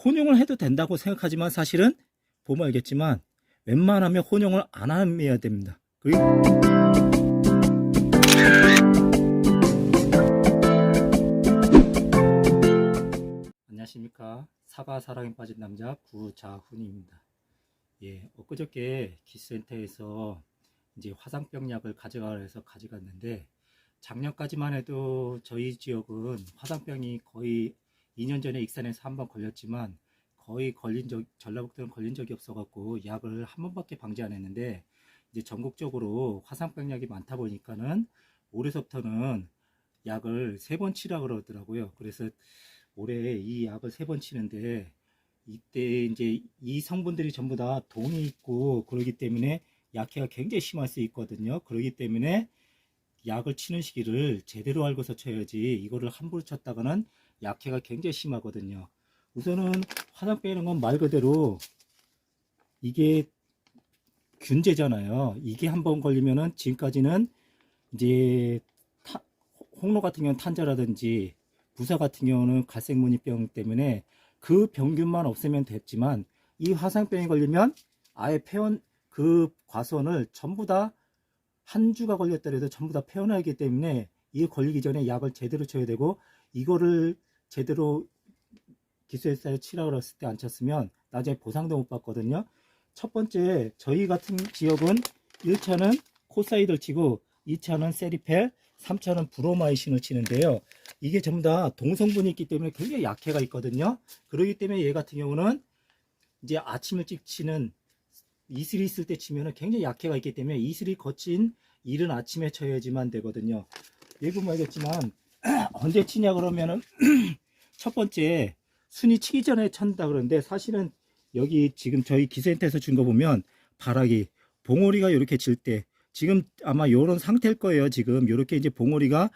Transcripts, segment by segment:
혼용을 해도 된다고 생각하지만 사실은 보면 알겠지만 웬만하면 혼용을 안 해야 됩니다. 그리고 안녕하십니까. 사과 사랑에 빠진 남자 구자훈입니다. 예, 엊그저께 기센터에서 이제 화상병 약을 가져가라 해서 가져갔는데, 작년까지만 해도 저희 지역은 화상병이 거의 2년 전에 익산에서 한 번 걸렸지만 거의 전라북도는 걸린 적이 없어갖고 약을 한 번밖에 방지 안 했는데, 이제 전국적으로 화상병 약이 많다 보니까는 올해서부터는 약을 3번 치라 그러더라고요. 그래서 올해 이 약을 3번 치는데, 이때 이제 이 성분들이 전부 다 동이 있고 그러기 때문에 약해가 굉장히 심할 수 있거든요. 그러기 때문에 약을 치는 시기를 제대로 알고서 쳐야지, 이거를 함부로 쳤다가는 약해가 굉장히 심하거든요. 우선은 화상병이라는 건 말 그대로 이게 균제잖아요. 이게 한번 걸리면은 지금까지는 이제 홍로 같은 경우는 탄저라든지 부사 같은 경우는 갈색무늬병 때문에 그 병균만 없애면 됐지만, 이 화상병에 걸리면 아예 그 과수원을 전부 다, 한 주가 걸렸더라도 전부 다 폐원하기 때문에 이 걸리기 전에 약을 제대로 쳐야 되고, 이거를 제대로 기술사에 치라고 했을 때 안 쳤으면 나중에 보상도 못 받거든요. 첫 번째, 저희 같은 지역은 1차는 코사이드를 치고 2차는 세리펠, 3차는 브로마이신을 치는데요. 이게 전부 다 동성분이 있기 때문에 굉장히 약해가 있거든요. 그렇기 때문에 얘 같은 경우는 이제 아침 일찍 치는, 이슬이 있을 때 치면은 굉장히 약해가 있기 때문에 이슬이 거친 이른 아침에 쳐야지만 되거든요. 얘 보면 알겠지만 언제 치냐 그러면은 첫 번째 순위 치기 전에 찬다 그러는데, 사실은 여기 지금 저희 기센터에서 준 거 보면 바라기 봉오리가 이렇게 질 때, 지금 아마 이런 상태일 거예요. 지금 이렇게 이제 봉오리가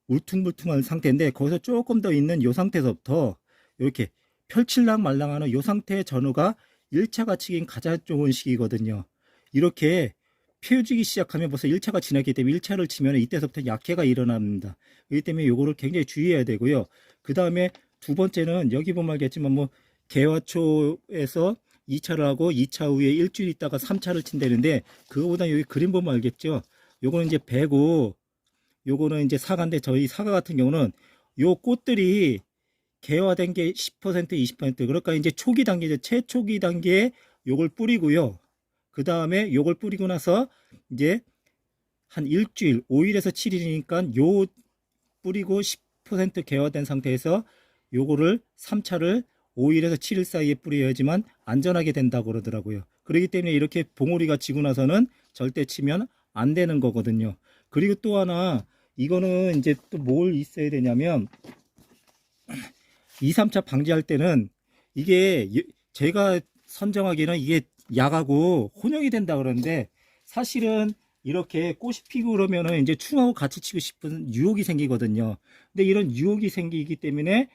울퉁불퉁한 상태인데, 거기서 조금 더 있는 이 상태에서부터 이렇게 펼칠랑 말랑하는 이 상태의 전후가 1차가 치긴 가장 좋은 시기거든요. 이렇게 펴지기 시작하면 벌써 1차가 지났기 때문에 1차를 치면 이때서부터 약해가 일어납니다. 그렇기 때문에 요거를 굉장히 주의해야 되고요. 그 다음에 두 번째는 여기 보면 알겠지만 개화초에서 2차를 하고 2차 후에 일주일 있다가 3차를 친다는데, 그거보다 여기 그림 보면 알겠죠. 요거는 이제 배고, 요거는 이제 사과인데, 저희 사과 같은 경우는 요 꽃들이 개화된 게 10%, 20%, 그러니까 이제 초기 단계죠. 최초기 단계에 요걸 뿌리고요. 그 다음에 요걸 뿌리고 나서 이제 한 일주일, 5일에서 7일이니까 요 뿌리고 10% 개화된 상태에서 요거를 3차를 5일에서 7일 사이에 뿌려야지만 안전하게 된다고 그러더라고요. 그렇기 때문에 이렇게 봉오리가 지고 나서는 절대 치면 안 되는 거거든요. 그리고 또 하나, 이거는 이제 또 뭘 있어야 되냐면, 2, 3차 방지할 때는 이게 제가 선정하기는 이게 약하고 혼용이 된다 그러는데, 사실은 이렇게 꽃이 피고 그러면은 이제 충하고 같이 치고 싶은 유혹이 생기거든요. 근데 이런 유혹이 생기기 때문에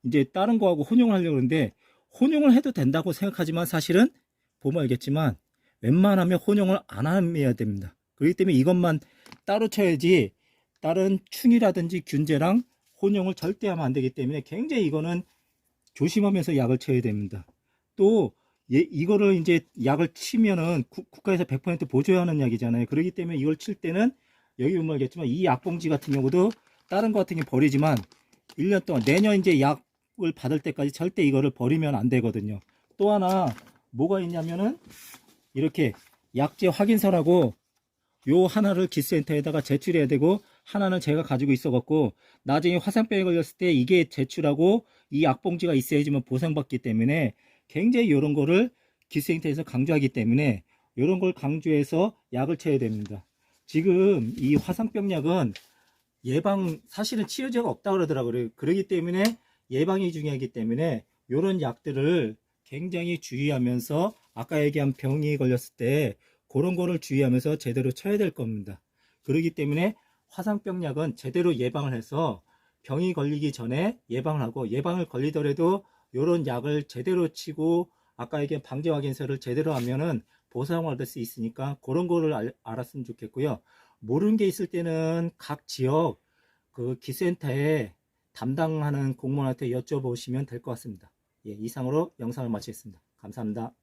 이제 다른 거하고 혼용을 하려고 그러는데, 혼용을 해도 된다고 생각하지만 사실은 보면 알겠지만 웬만하면 혼용을 안 해야 됩니다. 그렇기 때문에 이것만 따로 쳐야지, 다른 충이라든지 균제랑 혼용을 절대 하면 안 되기 때문에 굉장히 이거는 조심하면서 약을 쳐야 됩니다. 또 이거를 이제 약을 치면은 국가에서 100% 보조하는 약이잖아요. 그렇기 때문에 이걸 칠 때는 여기 보면 알겠지만 이 약봉지 같은 경우도 다른 거 같은 게 버리지만 1년 동안, 내년 이제 약을 받을 때까지 절대 이거를 버리면 안 되거든요. 또 하나 뭐가 있냐면은 이렇게 약제 확인서라고 요 하나를 기센터에다가 제출해야 되고, 하나는 제가 가지고 있어 갖고 나중에 화상병에 걸렸을 때 이게 제출하고 이 약봉지가 있어야지만 보상받기 때문에 굉장히 이런 거를 기센터에서 강조하기 때문에 이런 걸 강조해서 약을 쳐야 됩니다. 지금 이 화상병 약은 사실은 치료제가 없다 그러더라고요. 그러기 때문에 예방이 중요하기 때문에 이런 약들을 굉장히 주의하면서, 아까 얘기한 병이 걸렸을 때 그런 거를 주의하면서 제대로 쳐야 될 겁니다. 그렇기 때문에 화상병 약은 제대로 예방을 해서 병이 걸리기 전에 예방을 하고, 예방을 걸리더라도 이런 약을 제대로 치고 아까 얘기한 방제 확인서를 제대로 하면은 보상을 얻을 수 있으니까 그런 거를 알았으면 좋겠고요. 모르는 게 있을 때는 각 지역 그 기센터에 담당하는 공무원한테 여쭤보시면 될 것 같습니다. 예, 이상으로 영상을 마치겠습니다. 감사합니다.